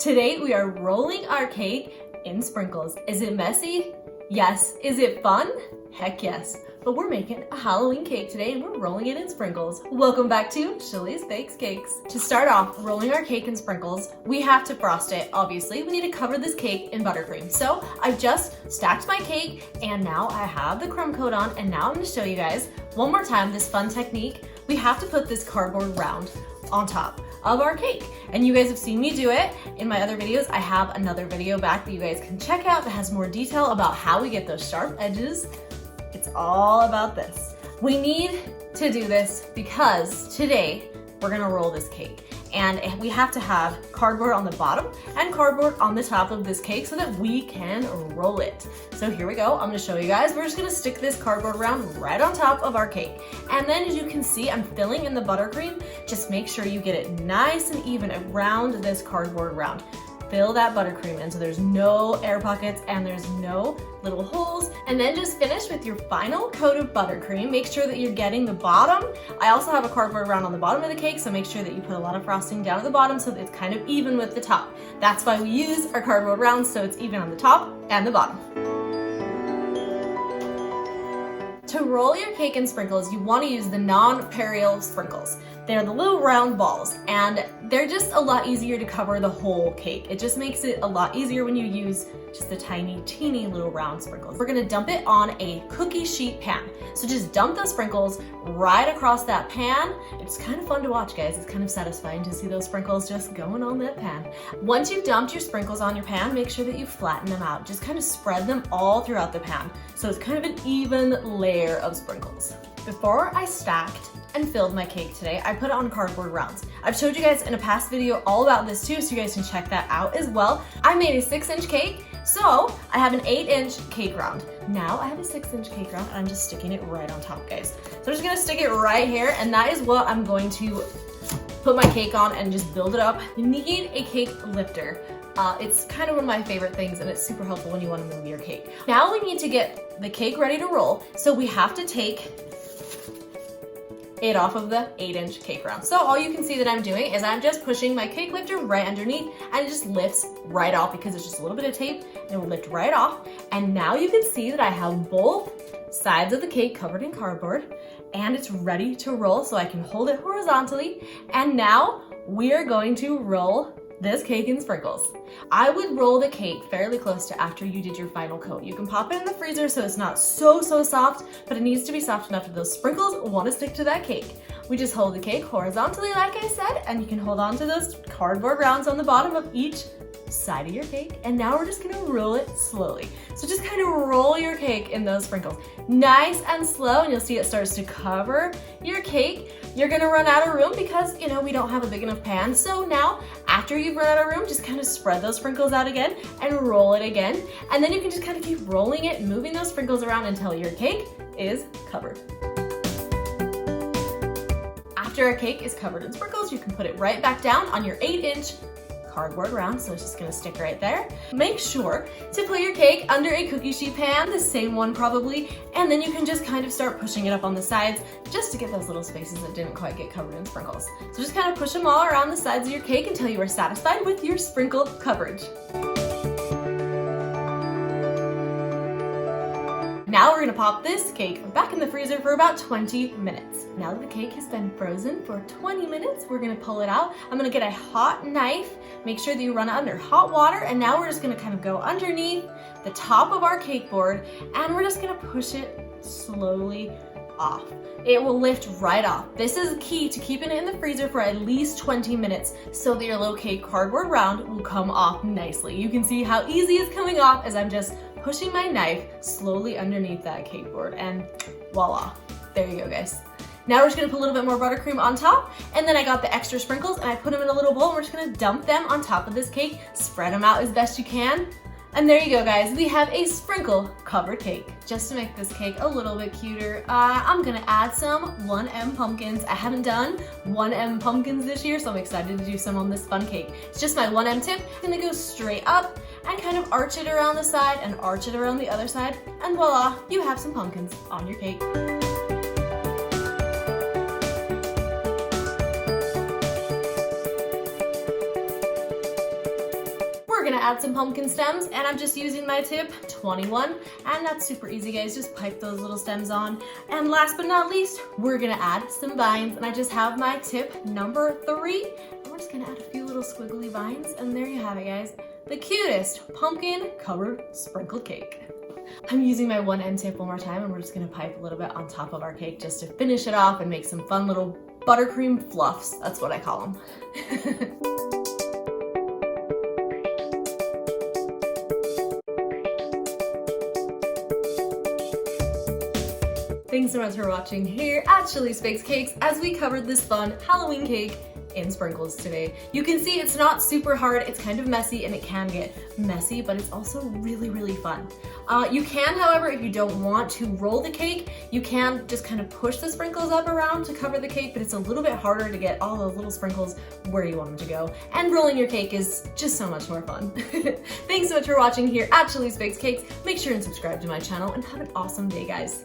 Today we are rolling our cake in sprinkles. Is it messy? Yes. Is it fun? Heck yes. But we're making a Halloween cake today and we're rolling it in sprinkles. Welcome back to Shelley's Bakes Cakes. To start off rolling our cake in sprinkles, we have to frost it, obviously. We need to cover this cake in buttercream. So I've just stacked my cake and now I have the crumb coat on, and now I'm gonna show you guys one more time this fun technique. We have to put this cardboard round on top of our cake. And you guys have seen me do it in my other videos. I have another video back that you guys can check out that has more detail about how we get those sharp edges. It's all about this. We need to do this because today we're gonna roll this cake. And we have to have cardboard on the bottom and cardboard on the top of this cake so that we can roll it. So here we go, I'm gonna show you guys. We're just gonna stick this cardboard round right on top of our cake. And then as you can see, I'm filling in the buttercream. Just make sure you get it nice and even around this cardboard round. Fill that buttercream in so there's no air pockets and there's no little holes. And then just finish with your final coat of buttercream. Make sure that you're getting the bottom. I also have a cardboard round on the bottom of the cake, so make sure that you put a lot of frosting down at the bottom so that it's kind of even with the top. That's why we use our cardboard rounds, so it's even on the top and the bottom. To roll your cake in sprinkles, you want to use the non-peril sprinkles. They're the little round balls, and they're just a lot easier to cover the whole cake. It just makes it a lot easier when you use just the tiny, teeny little round sprinkles. We're gonna dump it on a cookie sheet pan. So just dump those sprinkles right across that pan. It's kind of fun to watch, guys. It's kind of satisfying to see those sprinkles just going on that pan. Once you've dumped your sprinkles on your pan, make sure that you flatten them out. Just kind of spread them all throughout the pan. So it's kind of an even layer of sprinkles. Before I stacked and filled my cake today, I put it on cardboard rounds. I've showed you guys in a past video all about this too, so you guys can check that out as well. I made a 6-inch cake, so I have an 8-inch cake round. Now I have a 6-inch cake round and I'm just sticking it right on top, guys. So I'm just gonna stick it right here, and that is what I'm going to put my cake on and just build it up. You need a cake lifter. It's kind of one of my favorite things, and it's super helpful when you want to move your cake. Now we need to get the cake ready to roll, so we have to take it off of the 8-inch cake round. So all you can see that I'm doing is I'm just pushing my cake lifter right underneath, and it just lifts right off because it's just a little bit of tape, and it will lift right off. And now you can see that I have both sides of the cake covered in cardboard, and it's ready to roll, so I can hold it horizontally. And now we are going to roll this cake in sprinkles. I would roll the cake fairly close to after you did your final coat. You can pop it in the freezer so it's not so soft, but it needs to be soft enough that those sprinkles want to stick to that cake. We just hold the cake horizontally like I said, and you can hold on to those cardboard rounds on the bottom of each side of your cake, and now we're just gonna roll it slowly. So just kind of roll your cake in those sprinkles. Nice and slow, and you'll see it starts to cover your cake. You're gonna run out of room because, you know, we don't have a big enough pan. So now, after you've run out of room, just kind of spread those sprinkles out again and roll it again. And then you can just kind of keep rolling it, moving those sprinkles around until your cake is covered. After a cake is covered in sprinkles, you can put it right back down on your 8-inch cardboard round, so it's just gonna stick right there. Make sure to put your cake under a cookie sheet pan, the same one probably, and then you can just kind of start pushing it up on the sides just to get those little spaces that didn't quite get covered in sprinkles. So just kind of push them all around the sides of your cake until you are satisfied with your sprinkle coverage. Now we're gonna pop this cake back in the freezer for about 20 minutes. Now that the cake has been frozen for 20 minutes, we're gonna pull it out. I'm gonna get a hot knife. Make sure that you run it under hot water, and now we're just gonna kind of go underneath the top of our cake board, and we're just gonna push it slowly off. It will lift right off. This is key to keeping it in the freezer for at least 20 minutes so that your little cake cardboard round will come off nicely. You can see how easy it's coming off as I'm just pushing my knife slowly underneath that cake board, and voila, there you go, guys. Now we're just gonna put a little bit more buttercream on top, and then I got the extra sprinkles and I put them in a little bowl, and we're just gonna dump them on top of this cake, spread them out as best you can, and there you go, guys. We have a sprinkle covered cake. Just to make this cake a little bit cuter, I'm gonna add some 1M pumpkins. I haven't done 1M pumpkins this year, so I'm excited to do some on this fun cake. It's just my 1M tip. I'm gonna go straight up and kind of arch it around the side and arch it around the other side, and voila, you have some pumpkins on your cake. we're gonna add some pumpkin stems, and I'm just using my tip 21, and that's super easy, guys. Just pipe those little stems on. And last but not least, we're gonna add some vines, and I just have my tip number 3, and we're just gonna add a few little squiggly vines, and there you have it, guys. The cutest pumpkin covered sprinkled cake. I'm using my 1 tip one more time, and we're just gonna pipe a little bit on top of our cake just to finish it off and make some fun little buttercream fluffs. That's what I call them. Thanks so much for watching here at Chili's Bakes Cakes as we covered this fun Halloween cake in sprinkles today. You can see it's not super hard, it's kind of messy, and it can get messy, but it's also really, really fun. You can, however, if you don't want to roll the cake, you can just kind of push the sprinkles up around to cover the cake, but it's a little bit harder to get all those little sprinkles where you want them to go. And rolling your cake is just so much more fun. Thanks so much for watching here at Chili's Bakes Cakes. Make sure and subscribe to my channel and have an awesome day, guys.